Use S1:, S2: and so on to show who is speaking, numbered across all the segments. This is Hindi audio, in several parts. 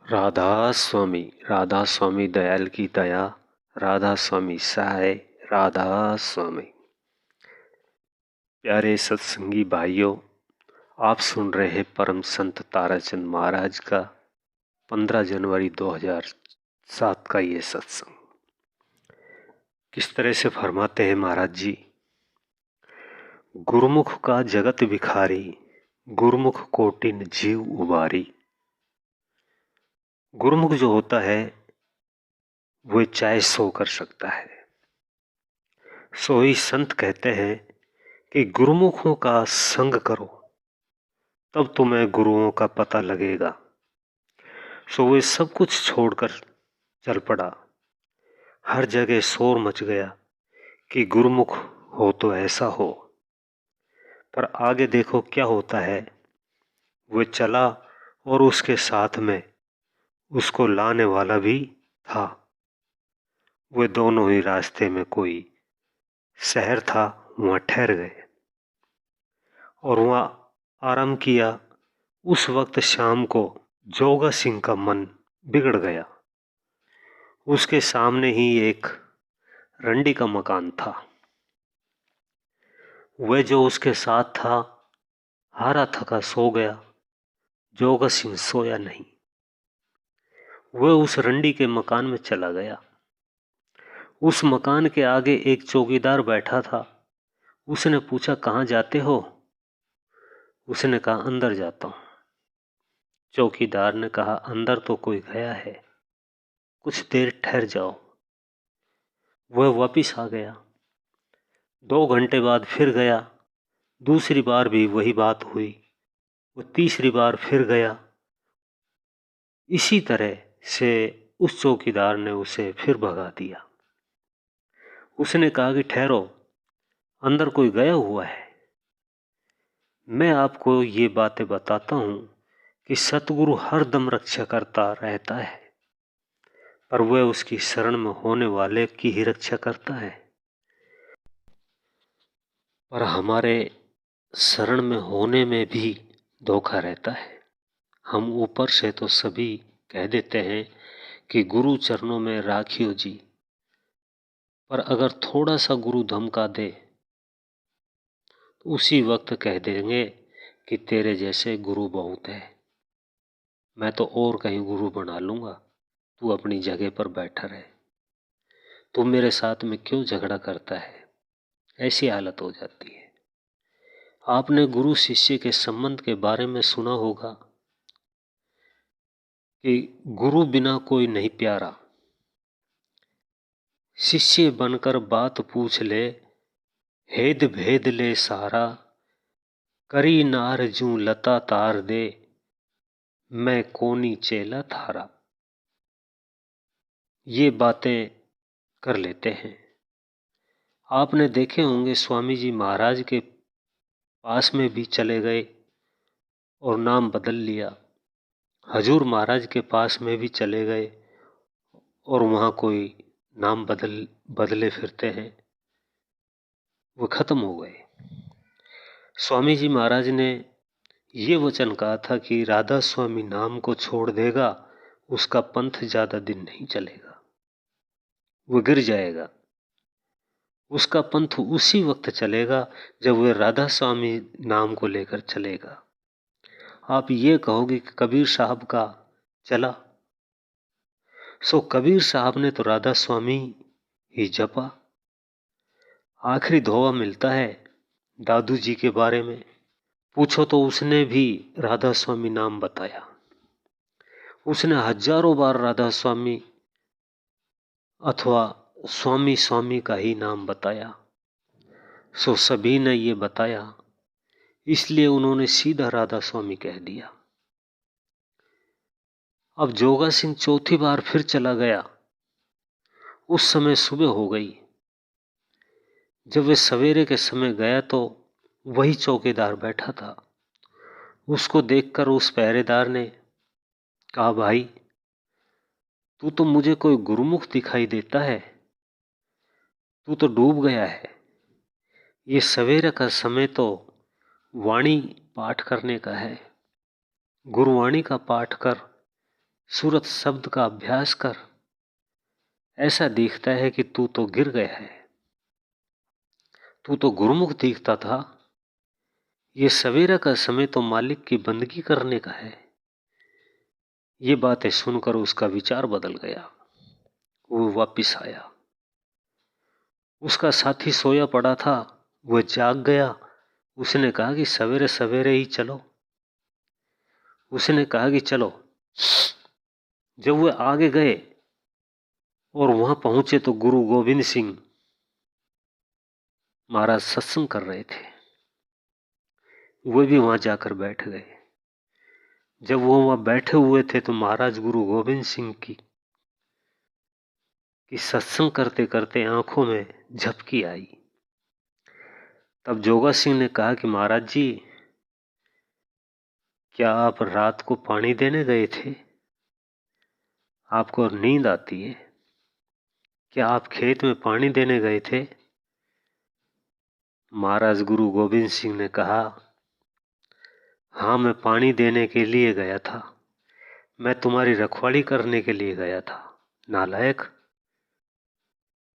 S1: राधा स्वामी, राधा स्वामी दयाल की दया, राधा स्वामी सहाय, राधा स्वामी। प्यारे सत्संगी भाइयों, आप सुन रहे हैं परम संत ताराचंद महाराज का 15 जनवरी 2007 का ये सत्संग। किस तरह से फरमाते हैं महाराज जी, गुरुमुख का जगत भिखारी, गुरुमुख कोटिन जीव उबारी। गुरुमुख जो होता है वह चाहे सो कर सकता है। सो ही संत कहते हैं कि गुरुमुखों का संग करो, तब तुम्हें गुरुओं का पता लगेगा। सो वे सब कुछ छोड़कर चल पड़ा। हर जगह शोर मच गया कि गुरुमुख हो तो ऐसा हो। पर आगे देखो क्या होता है। वह चला और उसके साथ में उसको लाने वाला भी था। वे दोनों ही रास्ते में कोई शहर था, वहां ठहर गए और वहां आराम किया। उस वक्त शाम को जोगा सिंह का मन बिगड़ गया। उसके सामने ही एक रंडी का मकान था। वह जो उसके साथ था हारा थका सो गया, जोगा सिंह सोया नहीं। वह उस रंडी के मकान में चला गया। उस मकान के आगे एक चौकीदार बैठा था। उसने पूछा, कहाँ जाते हो? उसने कहा, अंदर जाता हूं। चौकीदार ने कहा, अंदर तो कोई गया है, कुछ देर ठहर जाओ। वह वापिस आ गया। 2 घंटे बाद फिर गया। दूसरी बार भी वही बात हुई। वो तीसरी बार फिर गया। इसी तरह से उस चौकीदार ने उसे फिर भगा दिया। उसने कहा कि ठहरो, अंदर कोई गया हुआ है। मैं आपको ये बातें बताता हूं कि सतगुरु हर दम रक्षा करता रहता है, पर वह उसकी शरण में होने वाले की ही रक्षा करता है। पर हमारे शरण में होने में भी धोखा रहता है। हम ऊपर से तो सभी कह देते हैं कि गुरु चरणों में राखियो जी, पर अगर थोड़ा सा गुरु धमका दे तो उसी वक्त कह देंगे कि तेरे जैसे गुरु बहुत है, मैं तो और कहीं गुरु बना लूंगा, तू अपनी जगह पर बैठा रहे, तू मेरे साथ में क्यों झगड़ा करता है। ऐसी हालत हो जाती है। आपने गुरु शिष्य के संबंध के बारे में सुना होगा कि गुरु बिना कोई नहीं प्यारा। शिष्य बनकर बात पूछ ले, हेद भेद ले सारा, करी नार जू लता तार दे, मैं कोनी चेला थारा। ये बातें कर लेते हैं। आपने देखे होंगे स्वामी जी महाराज के पास में भी चले गए और नाम बदल लिया। हजूर महाराज के पास में भी चले गए और वहां कोई नाम बदले फिरते हैं। वो खत्म हो गए। स्वामी जी महाराज ने ये वचन कहा था कि राधा स्वामी नाम को छोड़ देगा, उसका पंथ ज्यादा दिन नहीं चलेगा, वो गिर जाएगा। उसका पंथ उसी वक्त चलेगा जब वह राधा स्वामी नाम को लेकर चलेगा। आप ये कहोगे कि कबीर साहब का चला, सो कबीर साहब ने तो राधा स्वामी ही जपा। आखिरी धोवा मिलता है दादू जी के बारे में, पूछो तो उसने भी राधा स्वामी नाम बताया। उसने हजारों बार राधा स्वामी अथवा स्वामी स्वामी का ही नाम बताया। सो सभी ने ये बताया, इसलिए उन्होंने सीधा राधा स्वामी कह दिया। अब जोगा सिंह चौथी बार फिर चला गया। उस समय सुबह हो गई। जब वे सवेरे के समय गया तो वही चौकीदार बैठा था। उसको देखकर उस पहरेदार ने कहा, भाई तू तो मुझे कोई गुरुमुख दिखाई देता है, तू तो डूब गया है। ये सवेरे का समय तो वाणी पाठ करने का है। गुरुवाणी का पाठ कर, सूरत शब्द का अभ्यास कर, ऐसा दिखता है कि तू तो गिर गया है। तू तो गुरुमुख दिखता था। ये सवेरा का समय तो मालिक की बंदगी करने का है। ये बातें सुनकर उसका विचार बदल गया। वो वापिस आया। उसका साथी सोया पड़ा था, वह जाग गया। उसने कहा कि सवेरे सवेरे ही चलो। उसने कहा कि चलो। जब वे आगे गए और वहां पहुंचे तो गुरु गोविंद सिंह महाराज सत्संग कर रहे थे। वे भी वहां जाकर बैठ गए। जब वो वहां बैठे हुए थे तो महाराज गुरु गोविंद सिंह की सत्संग करते करते आंखों में झपकी आई। तब जोगा सिंह ने कहा कि महाराज जी, क्या आप रात को पानी देने गए थे? आपको नींद आती है? क्या आप खेत में पानी देने गए थे? महाराज गुरु गोविंद सिंह ने कहा, हाँ, मैं पानी देने के लिए गया था। मैं तुम्हारी रखवाली करने के लिए गया था। नालायक,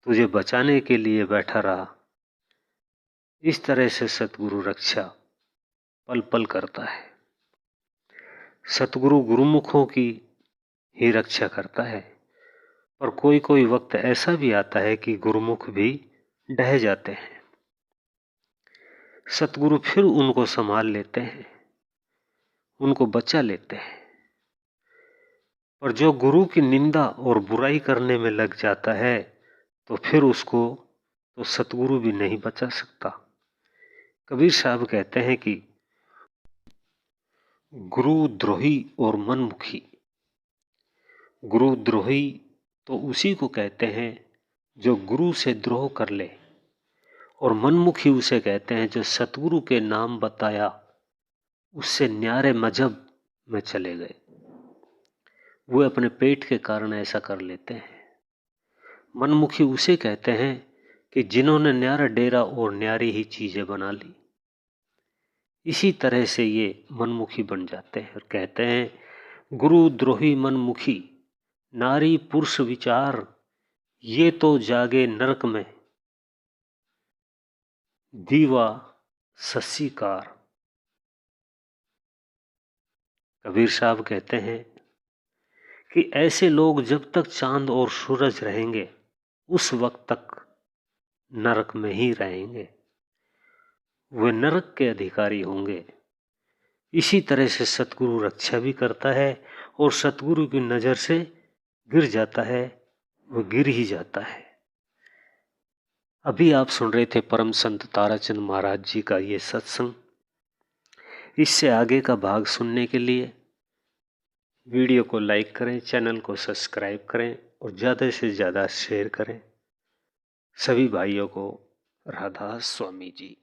S1: तुझे बचाने के लिए बैठा रहा। इस तरह से सतगुरु रक्षा पल पल करता है। सतगुरु गुरुमुखों की ही रक्षा करता है, पर कोई कोई वक्त ऐसा भी आता है कि गुरुमुख भी ढह जाते हैं। सतगुरु फिर उनको संभाल लेते हैं, उनको बचा लेते हैं। पर जो गुरु की निंदा और बुराई करने में लग जाता है तो फिर उसको तो सतगुरु भी नहीं बचा सकता। कबीर साहब कहते हैं कि गुरुद्रोही और मनमुखी। गुरुद्रोही तो उसी को कहते हैं जो गुरु से द्रोह कर ले, और मनमुखी उसे कहते हैं जो सतगुरु के नाम बताया उससे न्यारे मजहब में चले गए। वो अपने पेट के कारण ऐसा कर लेते हैं। मनमुखी उसे कहते हैं कि जिन्होंने न्यारा डेरा और न्यारी ही चीजें बना ली। इसी तरह से ये मनमुखी बन जाते हैं और कहते हैं गुरुद्रोही मनमुखी, नारी पुरुष विचार, ये तो जागे नरक में, दीवा सस्सीकार। कबीर साहब कहते हैं कि ऐसे लोग जब तक चांद और सूरज रहेंगे उस वक्त तक नरक में ही रहेंगे। वे नरक के अधिकारी होंगे। इसी तरह से सतगुरु रक्षा भी करता है और सतगुरु की नजर से गिर जाता है, वो गिर ही जाता है। अभी आप सुन रहे थे परम संत ताराचंद महाराज जी का ये सत्संग। इससे आगे का भाग सुनने के लिए वीडियो को लाइक करें, चैनल को सब्सक्राइब करें और ज़्यादा से ज़्यादा शेयर करें। सभी भाइयों को राधा स्वामी जी।